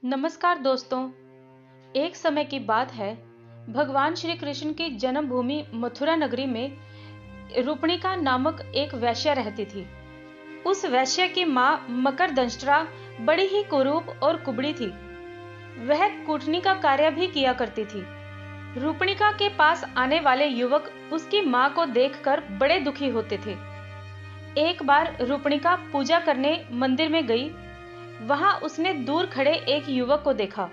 नमस्कार दोस्तों। एक समय की बात है, भगवान श्री कृष्ण की जन्मभूमि मथुरा नगरी में रूपणिका नामक एक वेश्या रहती थी। उस वेश्या की मां मकरदंष्ट्रा बड़ी ही कुरूप और कुबड़ी थी। वह कूटनी का कार्य भी किया करती थी। रूपणिका के पास आने वाले युवक उसकी मां को देखकर बड़े दुखी होते थे। एक बार रूपणिका पूजा करने मंदिर में गई। वहां उसने दूर खड़े एक युवक को देखा।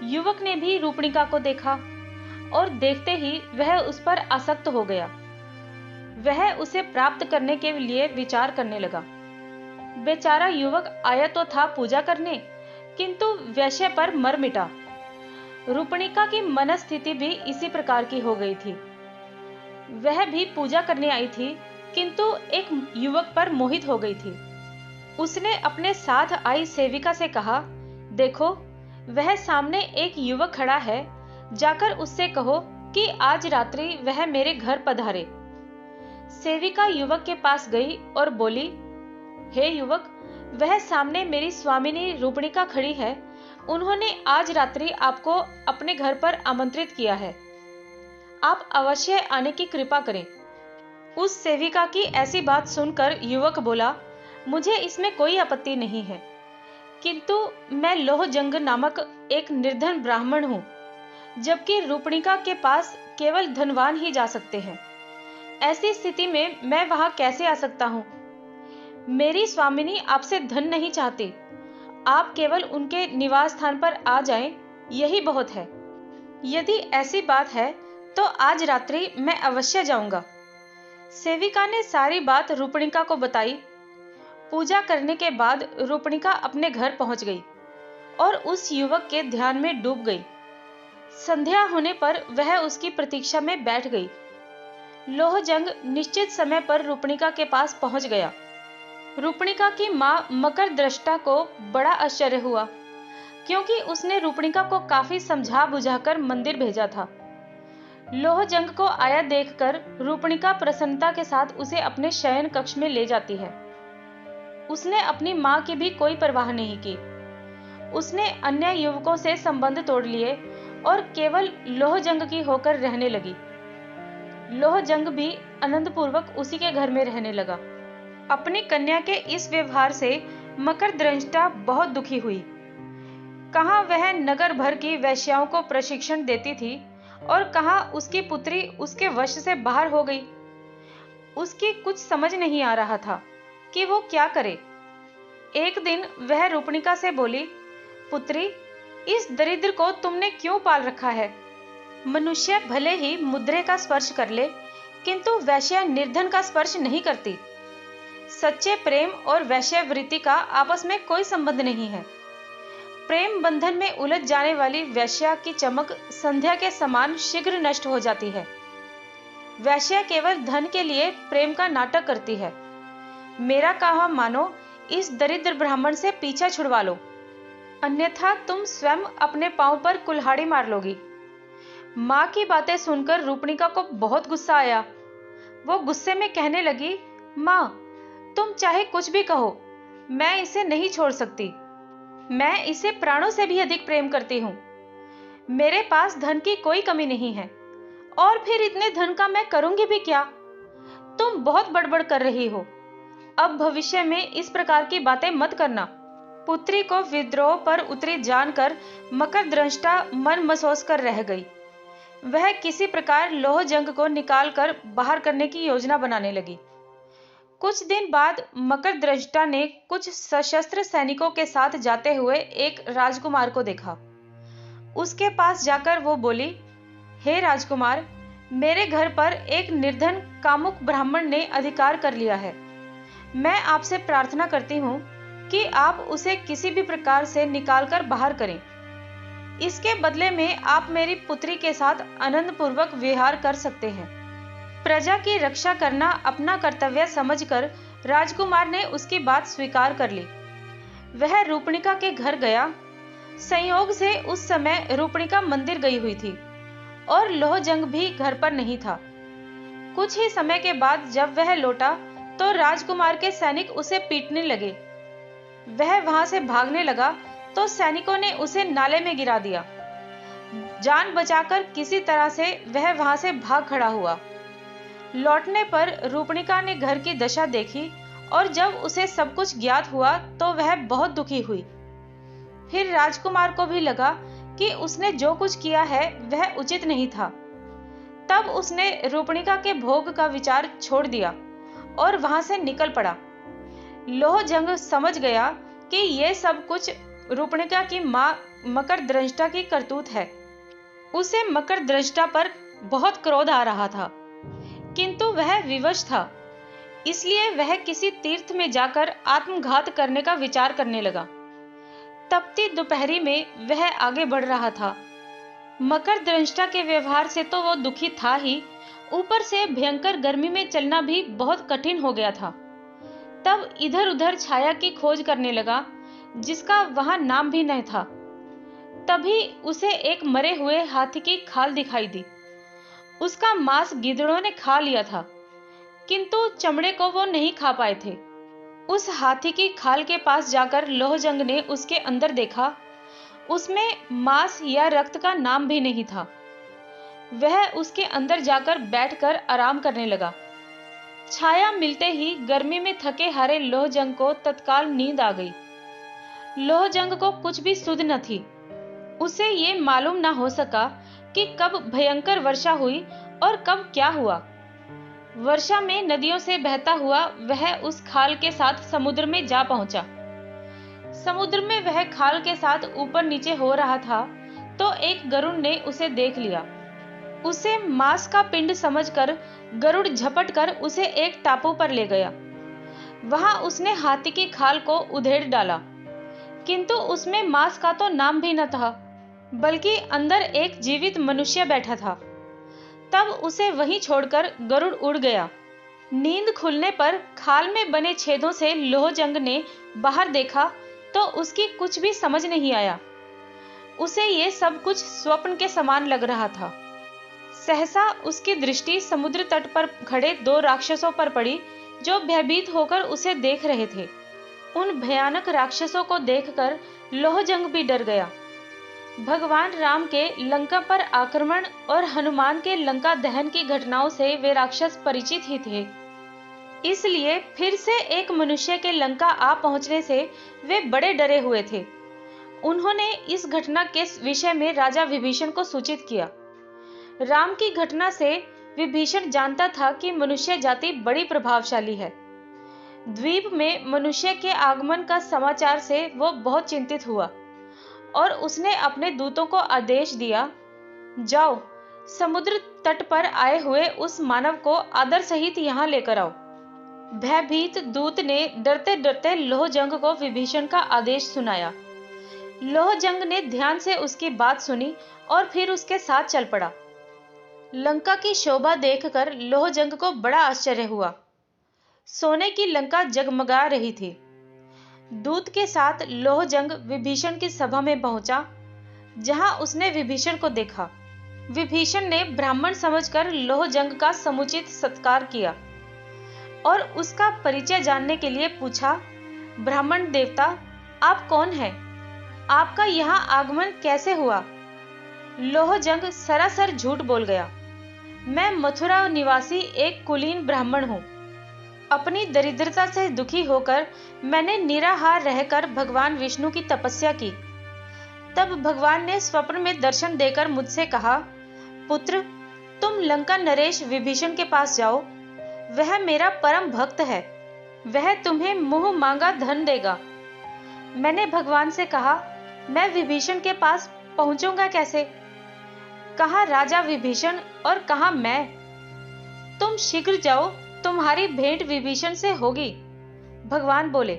युवक ने भी रूपणिका को देखा और देखते ही वह उस पर आसक्त हो गया। वह उसे प्राप्त करने के लिए विचार करने लगा। बेचारा युवक आया तो था पूजा करने, किंतु वेश्या पर मर मिटा। रूपणिका की मनस्थिति भी इसी प्रकार की हो गई थी। वह भी पूजा करने आई थी, किंतु एक युवक पर मोहित हो गई थी। उसने अपने साथ आई सेविका से कहा, देखो, वह सामने एक युवक खड़ा है, जाकर उससे कहो कि आज रात्रि वह मेरे घर पधारे। सेविका युवक के पास गई और बोली, हे युवक, वह सामने मेरी स्वामिनी रूपणिका खड़ी है। उन्होंने आज रात्रि आपको अपने घर पर आमंत्रित किया है। आप अवश्य आने की कृपा करें। उस सेविका की ऐसी बात सुनकर युवक बोला, मुझे इसमें कोई आपत्ति नहीं है, किंतु मैं लोहजंग नामक एक निर्धन ब्राह्मण हूं, जबकि रूपणिका के पास केवल धनवान ही जा सकते हैं। ऐसी स्थिति में मैं वहां कैसे आ सकता हूं? मेरी स्वामिनी आपसे धन नहीं चाहती। आप केवल उनके निवास स्थान पर आ जाएं, यही बहुत है। यदि ऐसी बात है तो आज रात्रि मैं अवश्य जाऊंगा। सेविका ने सारी बात रूपणिका को बताई। पूजा करने के बाद रूपणिका अपने घर पहुंच गई और उस युवक के ध्यान में डूब गई। संध्या होने पर वह उसकी प्रतीक्षा में बैठ गई। लोहजंग निश्चित समय पर रूपणिका के पास पहुंच गया। रूपणिका की मां मकरदंष्ट्रा को बड़ा आश्चर्य हुआ, क्योंकि उसने रूपणिका को काफी समझा बुझाकर मंदिर भेजा था। लोहजंग को आया देखकर रूपणिका प्रसन्नता के साथ उसे अपने शयन कक्ष में ले जाती है। उसने अपनी मां की भी कोई परवाह नहीं की। उसने अन्य युवकों से संबंध तोड़ लिए और केवल लोहजंग की होकर रहने लगी। लोहजंग भी आनंदपूर्वक उसी के घर में रहने लगा। अपनी कन्या के इस व्यवहार से मकरदंष्ट्रा बहुत दुखी हुई। कहां वह नगर भर की वेश्याओं को प्रशिक्षण देती थी और कहां उसकी पुत्री उसके वश से बाहर हो गई। उसकी कुछ समझ नहीं आ रहा था कि वो क्या करे। एक दिन वह रूपणिका से बोली, पुत्री, इस दरिद्र को तुमने क्यों पाल रखा है? मनुष्य भले ही मुद्रे का स्पर्श कर ले, किंतु वैश्या निर्धन का स्पर्श नहीं करती। सच्चे प्रेम और वैश्यावृत्ति का आपस में कोई संबंध नहीं है। प्रेम बंधन में उलझ जाने वाली वैश्या की चमक संध्या के समान शीघ्र नष्ट हो जाती है। वैश्या केवल धन के लिए प्रेम का नाटक करती है। मेरा कहा मानो, इस दरिद्र ब्राह्मण से पीछा छुड़वा लो, अन्यथा तुम स्वयं अपने पांव पर कुल्हाड़ी मार लोगी। मां की बातें सुनकर रूपणिका को बहुत गुस्सा आया। वो गुस्से में कहने लगी, मां, तुम चाहे कुछ भी कहो, मैं इसे नहीं छोड़ सकती। मैं इसे प्राणों से भी अधिक प्रेम करती हूं। मेरे पास धन की कोई कमी नहीं है, और फिर इतने धन का मैं करूंगी भी क्या? तुम बहुत बड़बड़ कर रही हो। अब भविष्य में इस प्रकार की बातें मत करना। पुत्री को विद्रोह पर उतरी जानकर मकरदंष्ट्रा मन मसोस कर रह गई। वह किसी प्रकार लोहजंग को निकालकर बाहर करने की योजना बनाने लगी। कुछ दिन बाद मकरदंष्ट्रा ने कुछ सशस्त्र सैनिकों के साथ जाते हुए एक राजकुमार को देखा। उसके पास जाकर वो बोली, हे राजकुमार, मेरे घर पर एक निर्धन कामुक ब्राह्मण ने अधिकार कर लिया है। मैं आपसे प्रार्थना करती हूं कि आप उसे किसी भी प्रकार से निकालकर बाहर करें। इसके बदले में आप मेरी पुत्री के साथ आनंदपूर्वक विहार कर सकते हैं। प्रजा की रक्षा करना अपना कर्तव्य समझकर राजकुमार ने उसकी बात स्वीकार कर ली। वह रूपणिका के घर गया। संयोग से उस समय रूपणिका मंदिर गई हुई थी और लोहजंग भी घर पर नहीं था। कुछ ही समय के बाद जब वह लौटा तो राजकुमार के सैनिक उसे पीटने लगे। वह वहां से भागने लगा, तो सैनिकों ने उसे नाले में गिरा दिया। जान बचाकर किसी तरह से वह वहां से भाग खड़ा हुआ। लौटने पर रूपणिका ने घर की दशा देखी और जब उसे सब कुछ ज्ञात हुआ तो वह बहुत दुखी हुई। फिर राजकुमार को भी लगा कि उसने जो कुछ किया है वह उचित नहीं था। तब उसने रूपणिका के भोग का विचार छोड़ दिया और वहां से निकल पड़ा। लोहजंग समझ गया कि यह सब कुछ रूपणिका की मां मकरदंष्टा की करतूत है। उसे मकरदंष्टा पर बहुत क्रोध आ रहा था, किंतु वह विवश था, इसलिए वह किसी तीर्थ में जाकर आत्मघात करने का विचार करने लगा। तपती दोपहरी में वह आगे बढ़ रहा था। मकरदंष्टा के व्यवहार से तो वो दुखी था ही, ऊपर से भयंकर गर्मी में चलना भी बहुत कठिन हो गया था। तब इधर उधर छाया की खोज करने लगा, जिसका वहां नाम भी नहीं था। तभी उसे एक मरे हुए हाथी की खाल दिखाई दी। उसका मांस गिद्धड़ों ने खा लिया था, किंतु चमड़े को वो नहीं खा पाए थे। उस हाथी की खाल के पास जाकर लोहजंग ने उसके अंदर देखा। उसमें मांस या रक्त का नाम भी नहीं था। वह उसके अंदर जाकर बैठकर आराम करने लगा। छाया मिलते ही गर्मी में थके हारे लोहजंग को तत्काल नींद आ गई। लोहजंग को कुछ भी सुध न थी। उसे ये मालूम न हो सका कि कब भयंकर वर्षा हुई और कब क्या हुआ। वर्षा में नदियों से बहता हुआ वह उस खाल के साथ समुद्र में जा पहुंचा। समुद्र में वह खाल के साथ ऊपर नीचे हो रहा था तो एक गरुड़ ने उसे देख लिया। उसे मांस का पिंड समझकर गरुड़ झपट कर उसे एक टापू पर ले गया। वहां उसने हाथी की खाल को उधेड़ डाला, किंतु उसमें मांस का तो नाम भी न था, बल्कि अंदर एक जीवित मनुष्य बैठा था। तब उसे वहीं छोड़कर गरुड़ उड़ गया। नींद खुलने पर खाल में बने छेदों से लोहजंग ने बाहर देखा तो उसकी कुछ भी समझ नहीं आया। उसे ये सब कुछ स्वप्न के समान लग रहा था। सहसा उसकी दृष्टि समुद्र तट पर खड़े दो राक्षसों पर पड़ी, जो भयभीत होकर उसे देख रहे थे। उन भयानक राक्षसों को देखकर लोहजंग भी डर गया। भगवान राम के लंका पर आक्रमण और हनुमान के लंका दहन की घटनाओं से वे राक्षस परिचित ही थे, इसलिए फिर से एक मनुष्य के लंका आ पहुंचने से वे बड़े डरे हुए थे। उन्होंने इस घटना के विषय में राजा विभीषण को सूचित किया। राम की घटना से विभीषण जानता था कि मनुष्य जाति बड़ी प्रभावशाली है। द्वीप में मनुष्य के आगमन का समाचार से वो बहुत चिंतित हुआ और उसने अपने दूतों को आदेश दिया, जाओ समुद्र तट पर आए हुए उस मानव को आदर सहित यहाँ लेकर आओ। भयभीत दूत ने डरते डरते लोहजंग को विभीषण का आदेश सुनाया। लोहजंग ने ध्यान से उसकी बात सुनी और फिर उसके साथ चल पड़ा। लंका की शोभा देखकर लोहजंग को बड़ा आश्चर्य हुआ। सोने की लंका जगमगा रही थी। दूत के साथ लोहजंग विभीषण की सभा में पहुंचा, जहां उसने विभीषण को देखा। विभीषण ने ब्राह्मण समझकर लोहजंग का समुचित सत्कार किया और उसका परिचय जानने के लिए पूछा, ब्राह्मण देवता, आप कौन हैं? आपका यहाँ आगमन कैसे हुआ? लोहजंग सरासर झूठ बोल गया। मैं मथुरा निवासी एक कुलीन ब्राह्मण हूँ। अपनी दरिद्रता से दुखी होकर मैंने निराहार रहकर भगवान विष्णु की तपस्या की। तब भगवान ने स्वप्न में दर्शन देकर मुझसे कहा, पुत्र, तुम लंका नरेश विभीषण के पास जाओ। वह मेरा परम भक्त है। वह तुम्हें मुंह मांगा धन देगा। मैंने भगवान से कहा, मैं विभीषण के पास पहुंचूंगा कैसे? कहा राजा विभीषण और कहा मैं। तुम शीघ्र जाओ, तुम्हारी भेंट विभीषण से होगी। भगवान बोले।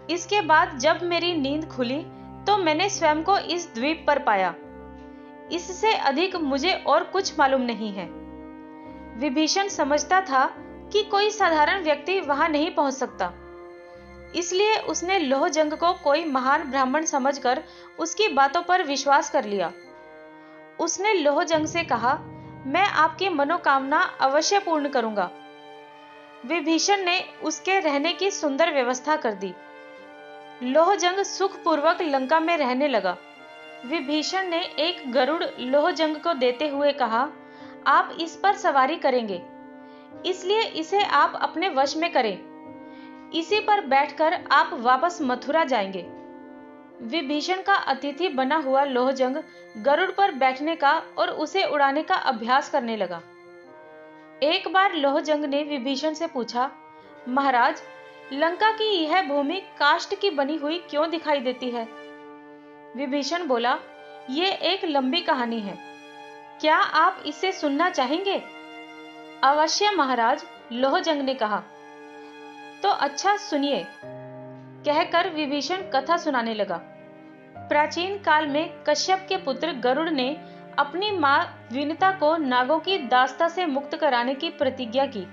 इसके बाद जब मेरी नींद खुली तो मैंने स्वयं को इस द्वीप पर पाया। इससे अधिक मुझे और कुछ मालूम नहीं है। विभीषण समझता था कि कोई साधारण व्यक्ति वहां नहीं पहुंच सकता, इसलिए उसने लोहजंग को कोई महान ब्राह्मण समझकर उसकी बातों पर विश्वास कर लिया। उसने लोहजंग से कहा, मैं आपकी मनोकामना अवश्य पूर्ण करूंगा। विभीषण ने उसके रहने की सुंदर व्यवस्था कर दी। लोहजंग सुखपूर्वक लंका में रहने लगा। विभीषण ने एक गरुड़ लोहजंग को देते हुए कहा, आप इस पर सवारी करेंगे, इसलिए इसे आप अपने वश में करें। इसी पर बैठकर आप वापस मथुरा जाएंगे। विभीषण का अतिथि बना हुआ लोहजंग गरुड़ पर बैठने का और उसे उड़ाने का अभ्यास करने लगा। एक बार लोहजंग ने विभीषण से पूछा, महाराज, लंका की यह भूमि काष्ठ की बनी हुई क्यों दिखाई देती है? विभीषण बोला, ये एक लंबी कहानी है, क्या आप इसे सुनना चाहेंगे? अवश्य महाराज, लोहजंग ने कहा। तो अच्छा सुनिए, कहकर विभीषण कथा सुनाने लगा। प्राचीन काल में कश्यप के पुत्र गरुड़ ने अपनी मां विनता को नागों की दास्ता से मुक्त कराने की प्रतिज्ञा की।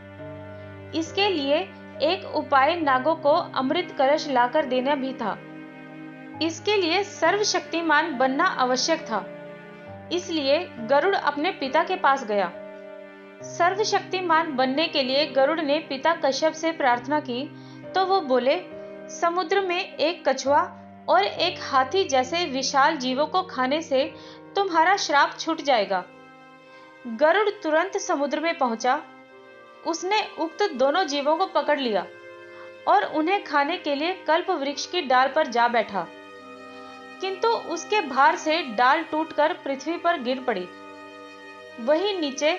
इसके लिए एक उपाय नागों को अमृत कलश लाकर देना भी था। इसके लिए सर्वशक्तिमान बनना आवश्यक था। इसलिए गरुड़ अपने पिता के पास गया। सर्वशक्तिमान बनने के लिए गरुड़ ने पिता कश्यप से प्रार्थना की तो वो बोले, समुद्र में एक कछुआ और एक हाथी जैसे विशाल जीवों को खाने से तुम्हारा श्राप छूट जाएगा। गरुड़ तुरंत समुद्र में पहुंचा। उसने उक्त दोनों जीवों को पकड़ लिया और उन्हें खाने के लिए कल्प वृक्ष की डाल पर जा बैठा, किंतु उसके भार से डाल टूटकर पृथ्वी पर गिर पड़ी। वहीं नीचे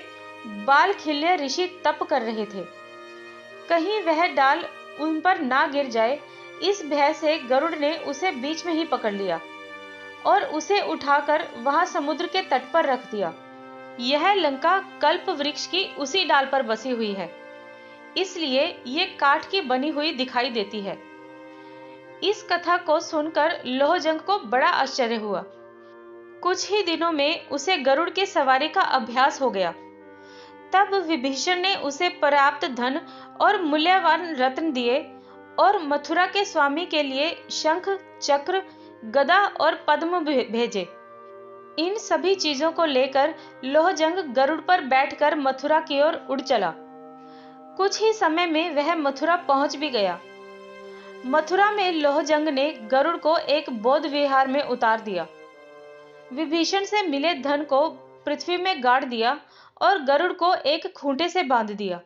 बालखिल्य ऋषि तप कर रहे थे। कहीं वह डाल उन पर ना गिर जाए, इस भय से गरुड़ ने उसे बीच में ही पकड़ लिया और उसे उठाकर वहां समुद्र के तट पर रख दिया। यह लंका कल्प वृक्ष की उसी डाल पर बसी हुई है, इसलिए ये काठ की बनी हुई दिखाई देती है। इस कथा को सुनकर लोहजंग को बड़ा आश्चर्य हुआ। कुछ ही दिनों में उसे गरुड़ की सवारी का अभ्यास हो गया। तब विभीषण ने उसे पर्याप्त धन और मूल्यवान रत्न दिए और मथुरा के स्वामी के लिए शंख, चक्र, गदा और पद्म भेजे। इन सभी चीजों को लेकर लोहजंग गरुड़ पर बैठकर मथुरा की ओर उड़ चला। कुछ ही समय में वह मथुरा पहुंच भी गया। मथुरा में लोहजंग ने गरुड़ को एक बौद्ध विहार में उतार दिया। विभीषण से मिले धन को पृथ्वी में गाड़ दिया और गरुड़ को एक खूंटे से बांध दिया।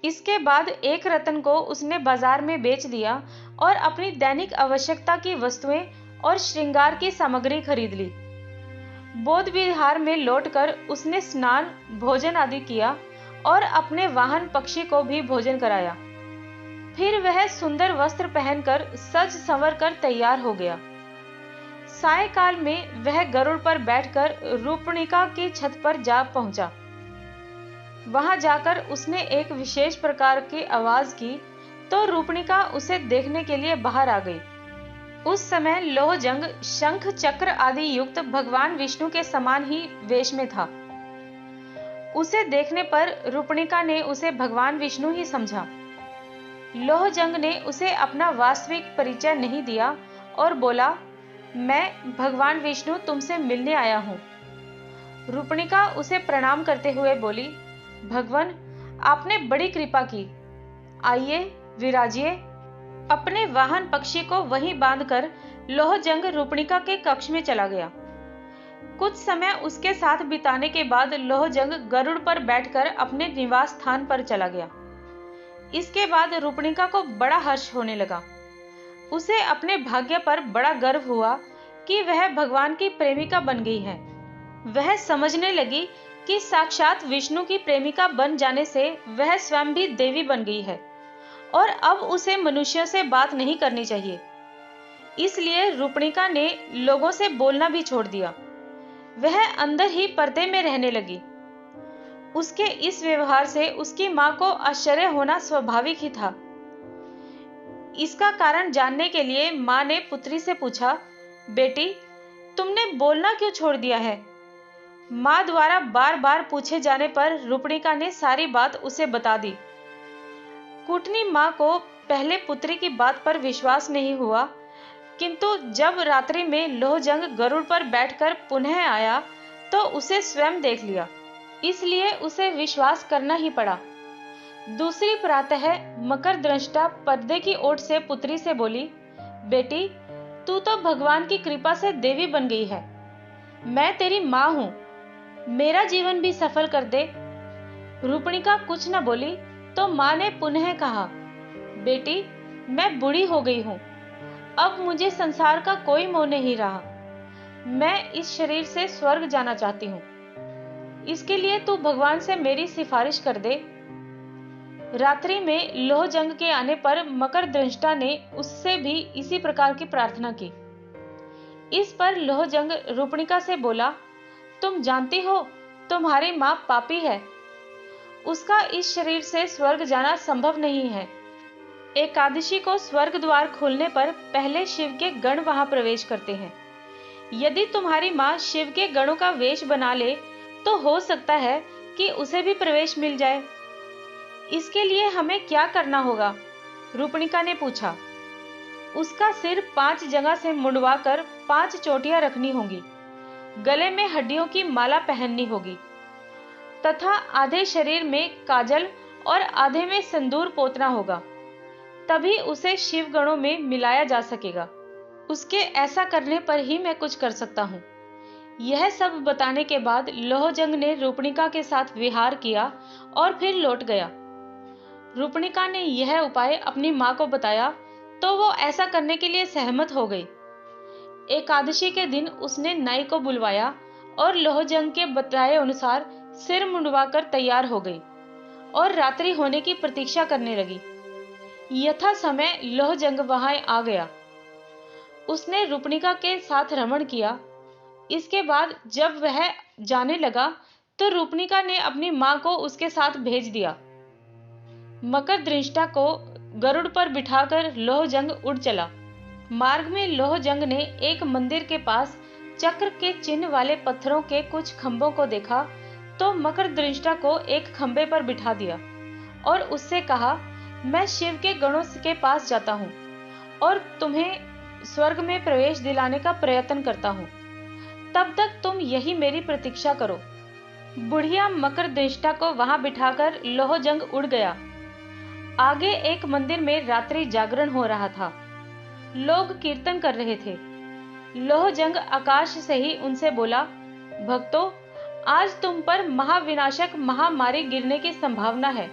इसके बाद एक रत्न को उसने बाजार में बेच दिया और अपनी दैनिक आवश्यकता की वस्तुएं और श्रृंगार की सामग्री खरीद ली। बौद्ध विहार में लौटकर उसने स्नान, भोजन आदि किया और अपने वाहन पक्षी को भी भोजन कराया। फिर वह सुंदर वस्त्र पहनकर सज संवर कर तैयार हो गया। सायंकाल में वह गरुड़ पर बैठकर रूपणिका की छत पर जा पहुंचा। वहां जाकर उसने एक विशेष प्रकार की आवाज की तो रूपणिका उसे देखने के लिए बाहर आ गई। उस समय लोहजंग शंख, चक्र आदि युक्त भगवान विष्णु के समान ही वेश में था। उसे देखने पर रूपणिका ने उसे भगवान विष्णु ही समझा। लोहजंग ने उसे अपना वास्तविक परिचय नहीं दिया और बोला, मैं भगवान विष्णु तुमसे मिलने आया हूं। रूपणिका उसे प्रणाम करते हुए बोली, भगवान, आपने बड़ी कृपा की, आइए विराजिए। अपने वाहन पक्षी को वहीं बांधकर लोहजंग रूपणिका के कक्ष में चला गया। कुछ समय उसके साथ बिताने के बाद लोहजंग गरुड़ पर बैठकर अपने निवास स्थान पर चला गया। इसके बाद रूपणिका को बड़ा हर्ष होने लगा। उसे अपने भाग्य पर बड़ा गर्व हुआ कि वह भगवान की प्रेमिका बन गई है। वह समझने लगी कि साक्षात विष्णु की प्रेमिका बन जाने से वह स्वयं भी देवी बन गई है और अब उसे मनुष्यों से बात नहीं करनी चाहिए। इसलिए रूपणिका ने लोगों से बोलना भी छोड़ दिया। वह अंदर ही पर्दे में रहने लगी। उसके इस व्यवहार से उसकी मां को आश्चर्य होना स्वाभाविक ही था। इसका कारण जानने के लिए मां ने पुत्री से पूछा, बेटी, तुमने बोलना क्यों छोड़ दिया है? मां द्वारा बार बार पूछे जाने पर रूपणिका ने सारी बात उसे बता दी। कूटनी मां को पहले पुत्री की बात पर विश्वास नहीं हुआ, किंतु जब रात्रि में लोहजंग गरुड़ पर बैठकर पुनः आया तो उसे स्वयं देख लिया, इसलिए उसे विश्वास करना ही पड़ा। दूसरी प्रातः मकर दृष्टा पर्दे की ओट से पुत्री से बोली, बेटी, तू तो भगवान की कृपा से देवी बन गई है। मैं तेरी माँ हूं, मेरा जीवन भी सफल कर दे। रूपणिका कुछ न बोली तो माँ ने पुनः कहा, बेटी, मैं बूढ़ी हो गई हूं, अब मुझे संसार का कोई मोह नहीं रहा। मैं इस शरीर से स्वर्ग जाना चाहती हूँ। इसके लिए तू भगवान से मेरी सिफारिश कर दे। रात्रि में लोहजंग के आने पर मकरदंष्टा ने उससे भी इसी प्रकार की प्रार्थना की। इस पर लोहजंग रूपणिका से बोला, तुम जानती हो तुम्हारी माँ पापी है, उसका इस शरीर से स्वर्ग जाना संभव नहीं है। एकादशी को स्वर्ग द्वार खुलने पर पहले शिव के गण वहां प्रवेश करते हैं। यदि तुम्हारी माँ शिव के गणों का वेश बना ले तो हो सकता है कि उसे भी प्रवेश मिल जाए। इसके लिए हमें क्या करना होगा? रूपणिका ने पूछा। उसका सिर 5 जगह से मुंडवाकर 5 चोटियां रखनी होंगी, गले में हड्डियों की माला पहननी होगी तथा आधे शरीर में काजल और आधे में सिंदूर पोतना होगा, तभी उसे शिव गणों में मिलाया जा सकेगा। उसके ऐसा करने पर ही मैं कुछ कर सकता हूँ। यह सब बताने के बाद लोहजंग ने रूपणिका के साथ विहार किया और फिर लौट गया। रूपणिका ने यह उपाय अपनी माँ को बताया तो वो ऐसा करने के लिए सहमत हो गई। एकादशी के दिन उसने नाई को बुलवाया और लोहजंग के बताए अनुसार सिर मुंडवाकर तैयार हो गई और रात्रि होने की प्रतीक्षा करने लगी। यथा समय लोहजंग वहां आ गया। उसने रूपणिका के साथ रमण किया। इसके बाद जब वह जाने लगा तो रूपणिका ने अपनी मां को उसके साथ भेज दिया। मकरदंष्टा को गरुड़ पर बिठाकर लोहजंग उड़ चला। मार्ग में लोहजंग ने एक मंदिर के पास चक्र के चिन्ह वाले पत्थरों के कुछ खंभों को देखा तो मकरदंष्टा को एक खंभे पर बिठा दिया और उससे कहा, मैं शिव के गणों के पास जाता हूँ और तुम्हें स्वर्ग में प्रवेश दिलाने का प्रयत्न करता हूँ, तब तक तुम यही मेरी प्रतीक्षा करो। बुढ़िया मकरदंष्टा को वहां बिठाकर लोहजंग उड़ गया। आगे एक मंदिर में रात्रि जागरण हो रहा था। लोग कीर्तन कर रहे थे। लोहजंग आकाश से ही उनसे बोला, भक्तों, आज तुम पर महाविनाशक महामारी गिरने की संभावना है।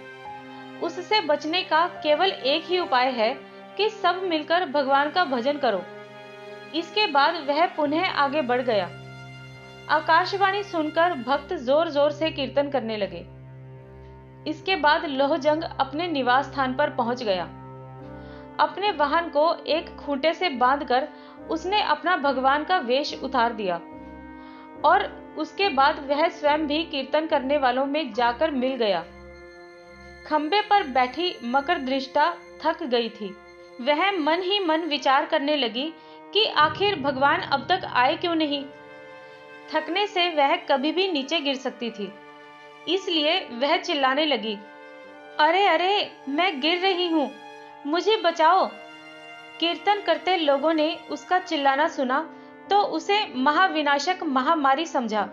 उससे बचने का केवल एक ही उपाय है कि सब मिलकर भगवान का भजन करो। इसके बाद वह पुनः आगे बढ़ गया। आकाशवाणी सुनकर भक्त जोर जोर से कीर्तन करने लगे। इसके बाद लोहजंग अपने निवास स्थान पर पहुंच गया। अपने वाहन को एक खूंटे से बांधकर उसने अपना भगवान का वेश उतार दिया और उसके बाद वह स्वयं भी कीर्तन करने वालों में जाकर मिल गया। खंबे पर बैठी मकरदंष्टा थक गई थी। वह मन ही मन विचार करने लगी कि आखिर भगवान अब तक आए क्यों नहीं। थकने से वह कभी भी नीचे गिर सकती थी, इसलिए वह चिल्लाने लगी, अरे अरे, मैं गिर रही हूं, मुझे बचाओ। कीर्तन करते लोगों ने उसका चिल्लाना सुना तो उसे महाविनाशक महामारी समझा,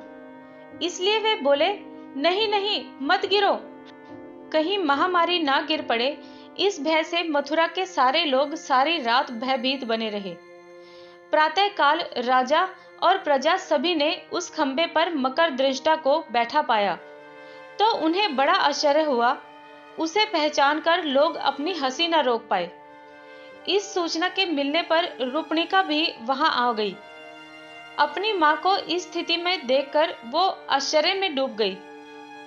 इसलिए वे बोले, नहीं नहीं, मत गिरो, कहीं महामारी ना गिर पड़े। इस भय से मथुरा के सारे लोग सारी रात भयभीत बने रहे। प्रातः काल राजा और प्रजा सभी ने उस खंबे पर मकरदंष्टा को बैठा पाया तो उन्हें बड़ा आश्चर्य हुआ। उसे पहचान कर लोग अपनी हंसी न रोक पाए। इस सूचना के मिलने पर रूपणिका भी वहां आ गई। अपनी मां को इस स्थिति में देखकर वो आश्चर्य में डूब गई।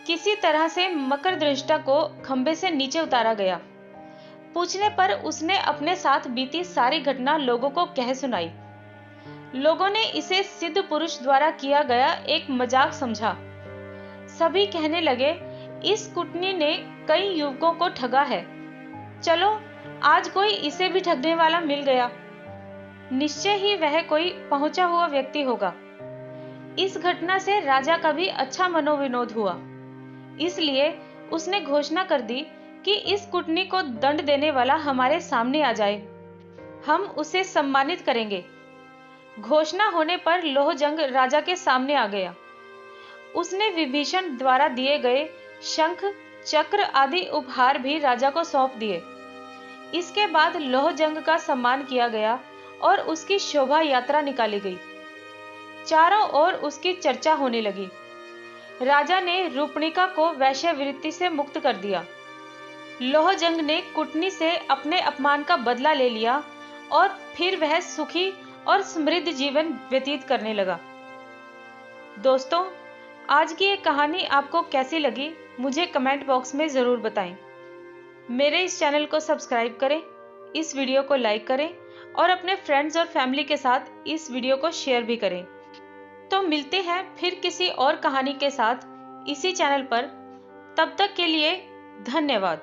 किसी तरह से मकरदंष्टा को खंबे से नीचे उतारा गया। पूछने पर उसने अपने साथ बीती सारी घटना लोगों को कह सुनाई। लोगों ने इसे सिद्ध पुरुष द्वारा किया गया एक मजाक समझा। सभी कहने लगे, इस कुटनी ने कई युवकों को ठगा है, चलो आज कोई इसे भी ठगने वाला मिल गया। निश्चय ही वह कोई पहुंचा हुआ व्यक्ति होगा। इस घटना से राजा का भी अच्छा मनोविनोद हुआ, इसलिए उसने घोषणा कर दी कि इस कुटनी को दंड देने वाला हमारे सामने आ जाए, हम उसे सम्मानित करेंगे। घोषणा होने पर लोहजंग राजा के सामने आ गया। उसने विभीषण द्वारा दिए गए शंख, चक्र आदि उपहार भी राजा को सौंप दिए। इसके बाद लोहजंग का सम्मान किया गया और उसकी शोभा यात्रा निकाली गई। चारों ओर उसकी चर्चा होने लगी। राजा ने रूपणिका को वैश्यवृत्ति से मुक्त कर दिया। लोहजंग ने कुटनी से अपने अपमान का बदला ले लिया और फिर वह सुखी और समृद्ध जीवन व्यतीत करने लगा। दोस्तों, आज की ये कहानी आपको कैसी लगी मुझे कमेंट बॉक्स में ज़रूर बताएं। मेरे इस चैनल को सब्सक्राइब करें, इस वीडियो को लाइक करें और अपने फ्रेंड्स और फैमिली के साथ इस वीडियो को शेयर भी करें। तो मिलते हैं फिर किसी और कहानी के साथ इसी चैनल पर। तब तक के लिए धन्यवाद।